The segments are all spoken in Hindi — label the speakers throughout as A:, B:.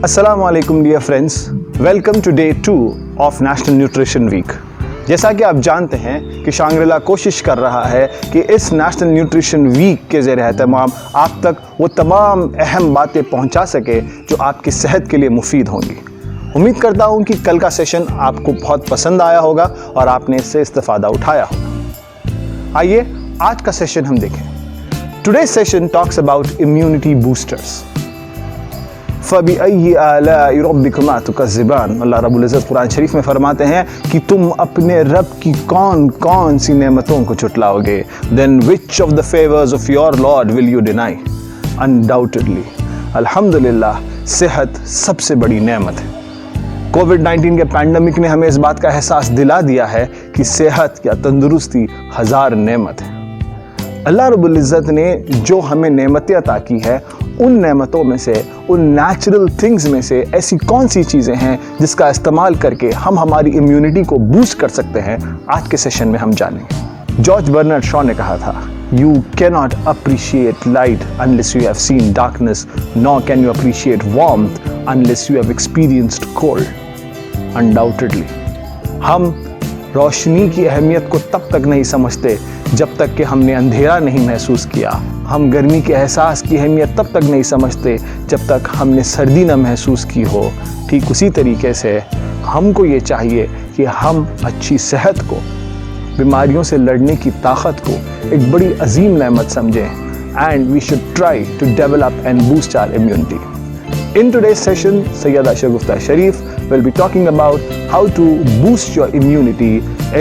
A: अस्सलाम वालेकुम dear friends, welcome to day 2 of national nutrition week. जैसा कि आप जानते हैं कि शांग्रीला कोशिश कर रहा है कि इस नेशनल न्यूट्रिशन वीक के ज़रिए एहतमाम आप तक वो तमाम अहम बातें पहुंचा सके जो आपकी सेहत के लिए मुफीद होंगी। उम्मीद करता हूं कि कल का सेशन आपको बहुत पसंद आया होगा और आपने इससे इस्तेफादा उठाया होगा। आइए आज का सेशन हम देखें। Today session talks about immunity boosters. फ़बिअय्यि आलाइ रब्बिकुमा तुकज़्ज़िबान। अल्लाह रब्बुल इज़्ज़त कुरान शरीफ में फरमाते हैं कि तुम अपने रब की कौन कौन सी नेमतों को झुटलाओगे। Then which of the favours of your lord will you deny. Undoubtedly अल्हम्दुलिल्लाह सेहत सबसे बड़ी नेमत है। कोविड-19 के पैंडमिक ने हमें इस बात का एहसास दिला दिया है कि सेहत या तंदुरुस्ती हज़ार नेमत है। अल्लाह रब्बुल इज़्ज़त ने जो हमें नेमतें अता की है, उन नेमतों में से, उन नेचुरल थिंग्स में से ऐसी कौन सी चीज़ें हैं जिसका इस्तेमाल करके हम हमारी इम्यूनिटी को बूस्ट कर सकते हैं, आज के सेशन में हम जानेंगे। जॉर्ज बर्नार्ड शॉ ने कहा था, you can not appreciate light unless you have seen darkness, nor can you appreciate warmth unless you have experienced cold. Undoubtedly हम रोशनी की अहमियत को तब तक नहीं समझते जब तक कि हमने अंधेरा नहीं महसूस किया। हम गर्मी के एहसास की अहमियत तब तक नहीं समझते जब तक हमने सर्दी न महसूस की हो। ठीक उसी तरीके से हमको ये चाहिए कि हम अच्छी सेहत को, बीमारियों से लड़ने की ताकत को एक बड़ी अजीम नेमत समझें। And we should try to develop and boost our immunity. In today's session, Sayyida Shagufta Sharif will be talking about how to boost your immunity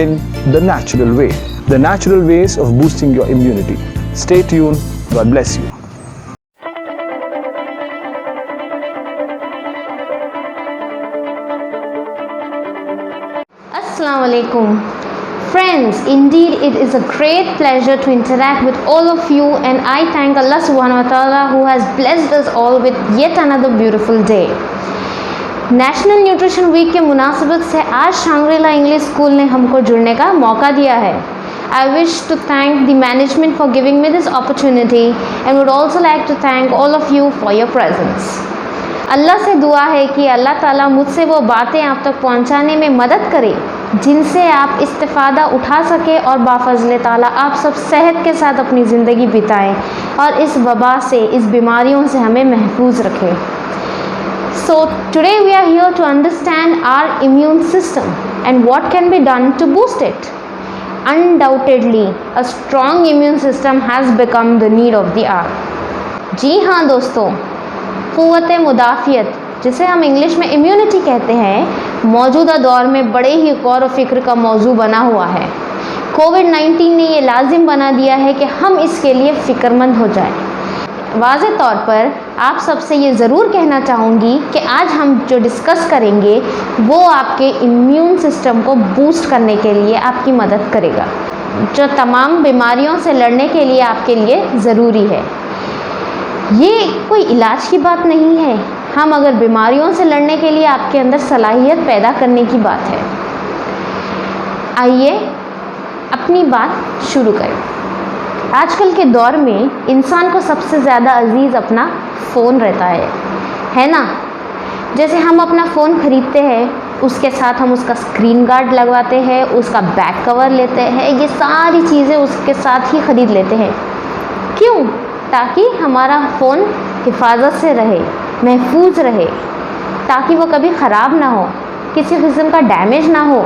A: in the natural way. The natural ways of boosting your immunity. Stay tuned. God bless you.
B: Assalamu alaikum. Friends, indeed it is a great pleasure to interact with all of you, and I thank Allah subhanahu wa ta'ala who has blessed us all with yet another beautiful day. National nutrition week के मुनासिबत से आज शांग्रीला इंग्लिश स्कूल ने हमको जुड़ने का मौका दिया है। I wish to thank the management for giving me this opportunity and would also like to thank all of you for your presence. अल्लाह से दुआ है कि अल्लाह ताला मुझसे वो बातें आप तक पहुंचाने में मदद करे जिनसे आप इस्तिफ़ादा उठा सके और बाफ़ज़ल ताला आप सब सेहत के साथ अपनी ज़िंदगी बिताएं और इस वबा से, इस बीमारियों से हमें महफूज रखें। So today we are here to understand our immune system and what can be done to boost it. Undoubtedly, a strong immune system has become the need of the hour. जी हाँ दोस्तों, क़ुव्वत मुदाफ़ियत जिसे हम इंग्लिश में इम्यूनिटी कहते हैं, मौजूदा दौर में बड़े ही गौर व फिक्र का मौजू बना हुआ है। कोविड-19 ने ये लाजिम बना दिया है कि हम इसके लिए फ़िक्रमंद हो जाएं। वाज़े तौर पर आप सबसे ये ज़रूर कहना चाहूँगी कि आज हम जो डिस्कस करेंगे वो आपके इम्यून सिस्टम को बूस्ट करने के लिए आपकी मदद करेगा, जो तमाम बीमारियों से लड़ने के लिए आपके लिए ज़रूरी है। ये कोई इलाज की बात नहीं है, हम अगर बीमारियों से लड़ने के लिए आपके अंदर सलाहियत पैदा करने की बात है। आइए अपनी बात शुरू करें। आजकल के दौर में इंसान को सबसे ज़्यादा अजीज़ अपना फ़ोन रहता है ना। जैसे हम अपना फ़ोन ख़रीदते हैं, उसके साथ हम उसका स्क्रीन गार्ड लगवाते हैं, उसका बैक कवर लेते हैं, ये सारी चीज़ें उसके साथ ही ख़रीद लेते हैं। क्यों? ताकि हमारा फ़ोन हिफाजत से रहे, महफूज रहे, ताकि वो कभी ख़राब ना हो, किसी किस्म का डैमेज ना हो।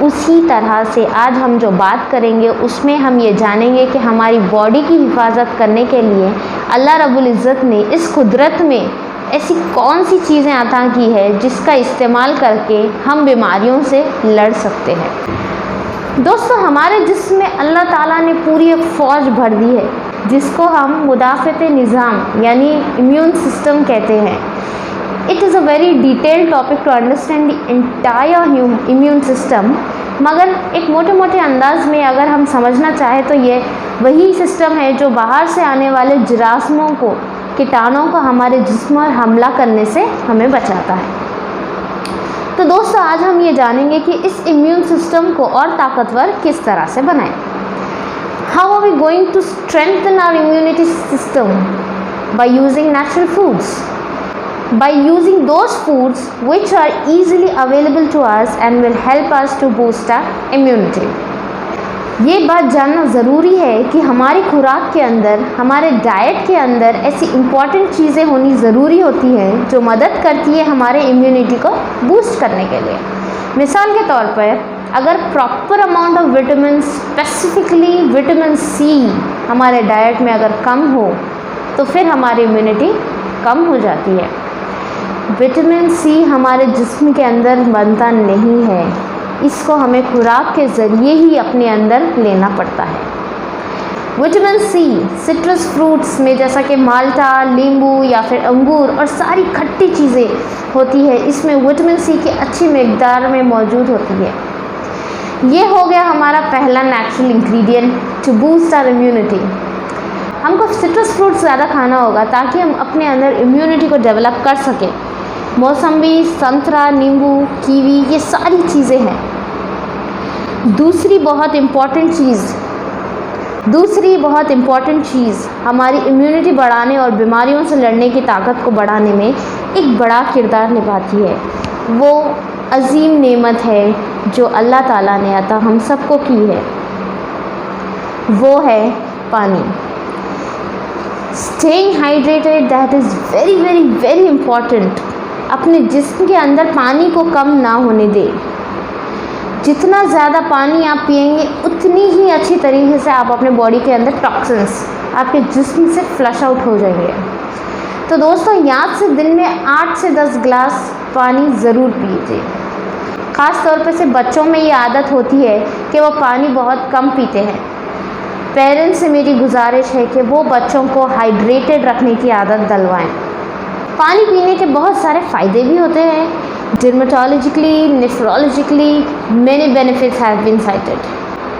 B: उसी तरह से आज हम जो बात करेंगे उसमें हम ये जानेंगे कि हमारी बॉडी की हिफाजत करने के लिए अल्लाह रब्बुल इज़्ज़त ने इस कुदरत में ऐसी कौन सी चीज़ें अता की है जिसका इस्तेमाल करके हम बीमारियों से लड़ सकते हैं। दोस्तों, हमारे जिस्म में अल्लाह ताला ने पूरी एक फ़ौज भर दी है जिसको हम मुदाफ़त निज़ाम यानी इम्यून सिस्टम कहते हैं। It is a very detailed topic to understand the entire immune system, मगर एक मोटे मोटे अंदाज में अगर हम समझना चाहें तो ये वही सिस्टम है जो बाहर से आने वाले जरासीमों को, कीटाणुओं को हमारे जिस्म पर हमला करने से हमें बचाता है। तो दोस्तों, आज हम ये जानेंगे कि इस इम्यून सिस्टम को और ताकतवर किस तरह से बनाएं। How are we going to strengthen our immunity system? By using natural foods. by using those foods which are easily available to us and will help us to boost our immunity. ये बात जानना ज़रूरी है कि हमारी खुराक के अंदर, हमारे डाइट के अंदर ऐसी इम्पॉर्टेंट चीज़ें होनी ज़रूरी होती हैं जो मदद करती है हमारे इम्यूनिटी को बूस्ट करने के लिए। मिसाल के तौर पर अगर proper amount of vitamin, specifically vitamin C हमारे डाइट में अगर कम हो तो फिर हमारी इम्यूनिटी कम हो जाती है। विटामिन सी हमारे जिस्म के अंदर बनता नहीं है, इसको हमें खुराक के ज़रिए ही अपने अंदर लेना पड़ता है। विटामिन सी सिट्रस फ्रूट्स में जैसा कि माल्टा, नींबू या फिर अंगूर और सारी खट्टी चीज़ें होती है, इसमें विटामिन सी की अच्छी मिकदार में मौजूद होती है। ये हो गया हमारा पहला natural ingredient to boost our immunity. हमको सिट्रस फ्रूट्स ज़्यादा खाना होगा ताकि हम अपने अंदर इम्यूनिटी को डेवलप कर सकें। मौसम्बी, संतरा, नींबू, कीवी, ये सारी चीज़ें हैं। दूसरी बहुत इम्पॉर्टेंट चीज़ हमारी इम्यूनिटी बढ़ाने और बीमारियों से लड़ने की ताकत को बढ़ाने में एक बड़ा किरदार निभाती है। वो अजीम नेमत है जो अल्लाह ताला ने अता हम सबको की है, वो है पानी। Staying hydrated, that is very very very important. अपने जिस्म के अंदर पानी को कम ना होने दें। जितना ज़्यादा पानी आप पिएंगे उतनी ही अच्छी तरीके से आप अपने बॉडी के अंदर टॉक्सिन्स आपके जिस्म से फ्लश आउट हो जाएंगे। तो दोस्तों, याद से दिन में 8 से 10 गिलास पानी ज़रूर पीजिए। ख़ास तौर पे से बच्चों में ये आदत होती है कि वो पानी बहुत कम पीते हैं। पेरेंट्स से मेरी गुजारिश है कि वो बच्चों को हाइड्रेटेड रखने की आदत डलवाएं। पानी पीने के बहुत सारे फ़ायदे भी होते हैं। Dermatologically, nephrologically many benefits have been cited.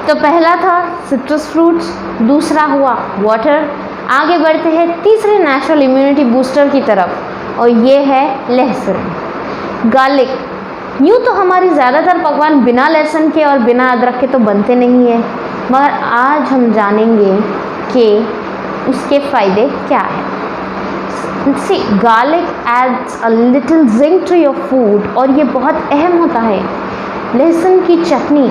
B: तो पहला था सिट्रस फ्रूट्स, दूसरा हुआ वाटर। आगे बढ़ते हैं तीसरे नेचुरल इम्यूनिटी बूस्टर की तरफ और ये है लहसुन, गार्लिक। यूँ तो हमारी ज़्यादातर पकवान बिना लहसुन के और बिना अदरक के तो बनते नहीं हैं, मगर आज हम जानेंगे कि उसके फ़ायदे क्या हैं। See, garlic adds a little zing to your food और ये बहुत अहम होता है। लहसुन की चटनी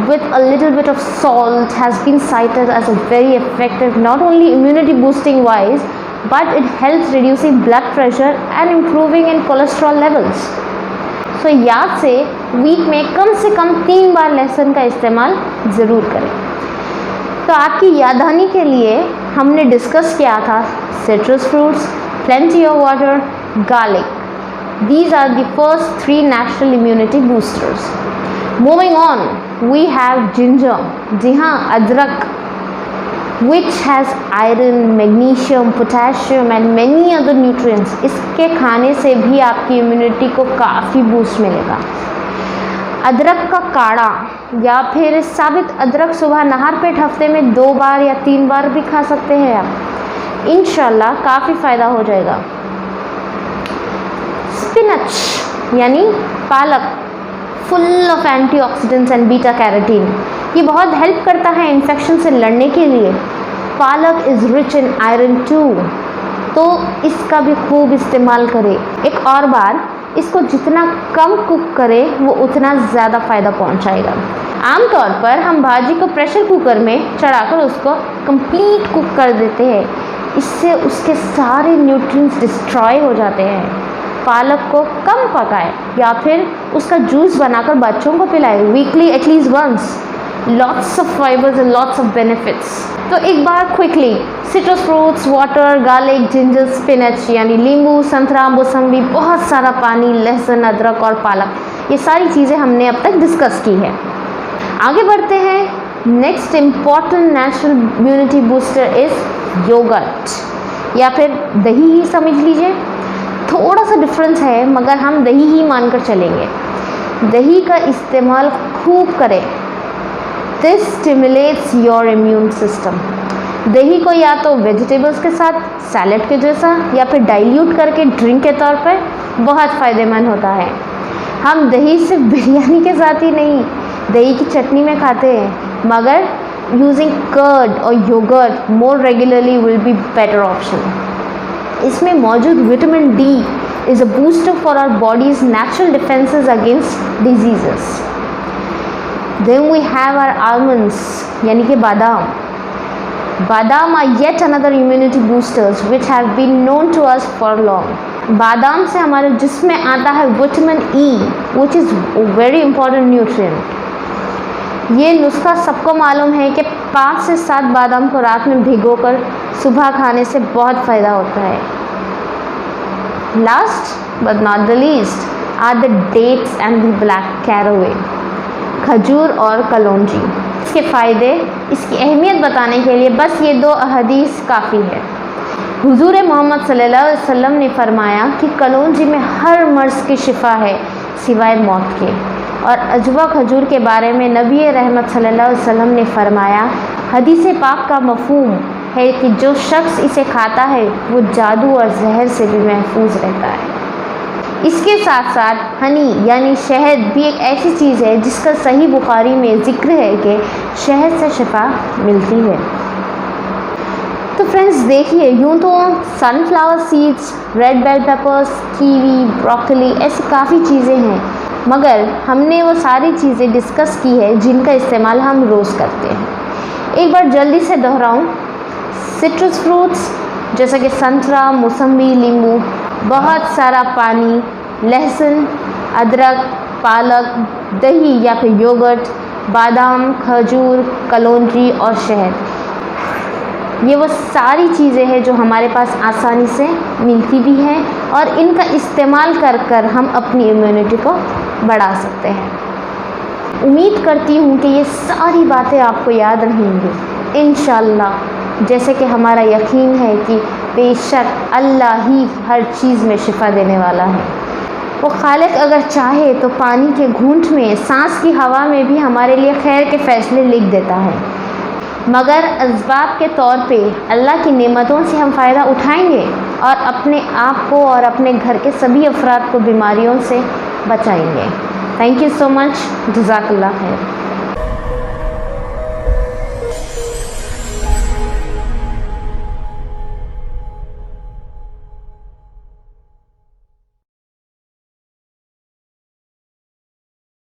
B: with a little bit of salt has been cited as a very effective, not only immunity boosting wise, but it helps reducing blood pressure and improving in cholesterol levels. So याद से वीक में कम से कम 3 बार लहसुन का इस्तेमाल ज़रूर करें। तो आपकी याददानी के लिए हमने डिस्कस किया था citrus fruits, plenty of water, garlic. These are the first 3 natural immunity boosters. Moving on, we have ginger. जी हाँ, अदरक, which has iron, magnesium, potassium and many other nutrients. इसके खाने से भी आपकी इम्यूनिटी को काफ़ी बूस्ट मिलेगा। अदरक का काढ़ा या फिर साबित अदरक सुबह नहार पेट हफ्ते में 2 बार या 3 बार भी खा सकते हैं आप। इंशाल्लाह काफ़ी फ़ायदा हो जाएगा। स्पिनच यानी पालक, full of antioxidants and beta carotene, ये बहुत हेल्प करता है इन्फेक्शन से लड़ने के लिए। Palak is rich in iron too, तो इसका भी खूब इस्तेमाल करें। एक और बार, इसको जितना कम कुक करें वो उतना ज़्यादा फ़ायदा पहुंचाएगा। आमतौर पर हम भाजी को प्रेशर कुकर में चढ़ाकर उसको कंप्लीट कुक कर देते हैं, इससे उसके सारे न्यूट्रिएंट्स डिस्ट्रॉय हो जाते हैं। पालक को कम पकाएं या फिर उसका जूस बनाकर बच्चों को पिलाएं weekly at least once. Lots of fibres and lots of benefits. तो एक बार quickly, citrus fruits, water, garlic, ginger, spinach यानी नींबू, संतरा, मौसम्बी, बहुत सारा पानी, लहसुन, अदरक और पालक, ये सारी चीज़ें हमने अब तक डिस्कस की है। आगे बढ़ते हैं। Next important natural immunity booster is yoghurt या फिर दही ही समझ लीजिए। थोड़ा सा डिफरेंस है मगर हम दही ही मानकर चलेंगे। दही का इस्तेमाल खूब करें। This stimulates your immune system. दही को या तो वेजिटेबल्स के साथ सैलेड के जैसा या फिर डाइल्यूट करके ड्रिंक के तौर पर बहुत फ़ायदेमंद होता है। हम दही सिर्फ बिरयानी के साथ ही नहीं, दही की चटनी में खाते हैं, मगर यूजिंग कर्ड और yoghurt more regularly will be better option. इसमें मौजूद vitamin D is a booster for our body's natural defenses against diseases. Then we have our almonds, यानी कि बादाम. बादाम are yet another immunity boosters which have been known to us for long. बादाम से हमारे जिस्म में आता है vitamin E, which is a very important nutrient. ये नुस्खा सबको मालूम है कि 5 से 7 बादाम को रात में भिगोकर सुबह खाने से बहुत फ़ायदा होता है. Last but not the least are the dates and the black caraway, खजूर और कलौंजी. इसके फ़ायदे, इसकी अहमियत बताने के लिए बस ये 2 हदीस काफ़ी है. हुजूर मोहम्मद सल्लल्लाहु अलैहि वसल्लम ने फरमाया कि कलौंजी में हर मर्ज़ की शिफा है सिवाय मौत के. और अजवा खजूर के बारे में नबी रहमत सल्लल्लाहु अलैहि वसल्लम ने फरमाया, हदीस पाक का मफ़हूम है कि जो शख्स इसे खाता है वो जादू और जहर से भी महफूज रहता है. इसके साथ साथ हनी यानी शहद भी एक ऐसी चीज़ है जिसका सही बुखारी में ज़िक्र है कि शहद से शिफा मिलती है. तो फ्रेंड्स देखिए, यूँ तो sunflower seeds, red bell peppers, kiwi, broccoli, ऐसी काफ़ी चीज़ें हैं, मगर हमने वो सारी चीज़ें डिस्कस की है जिनका इस्तेमाल हम रोज़ करते हैं. एक बार जल्दी से दोहराऊं, सिट्रस फ्रूट्स जैसे कि संतरा, मौसम्बी, नींबू, बहुत सारा पानी, लहसुन, अदरक, पालक, दही या फिर योगर्ट, बादाम, खजूर, कलौंजी और शहद, ये वो सारी चीज़ें हैं जो हमारे पास आसानी से मिलती भी हैं और इनका इस्तेमाल कर कर हम अपनी इम्यूनिटी को बढ़ा सकते हैं. उम्मीद करती हूँ कि ये सारी बातें आपको याद रहेंगी इंशाअल्लाह, जैसे कि हमारा यकीन है कि बेशक अल्लाह ही हर चीज़ में शिफा देने वाला है. वो खालिक अगर चाहे तो पानी के घूंट में, सांस की हवा में भी हमारे लिए खैर के फ़ैसले लिख देता है, मगर असबाब के तौर पे अल्लाह की नेमतों से हम फ़ायदा उठाएंगे और अपने आप को और अपने घर के सभी अफराद को बीमारियों से बचाएंगे. Thank you so much. जज़ाकल्लाह खैर.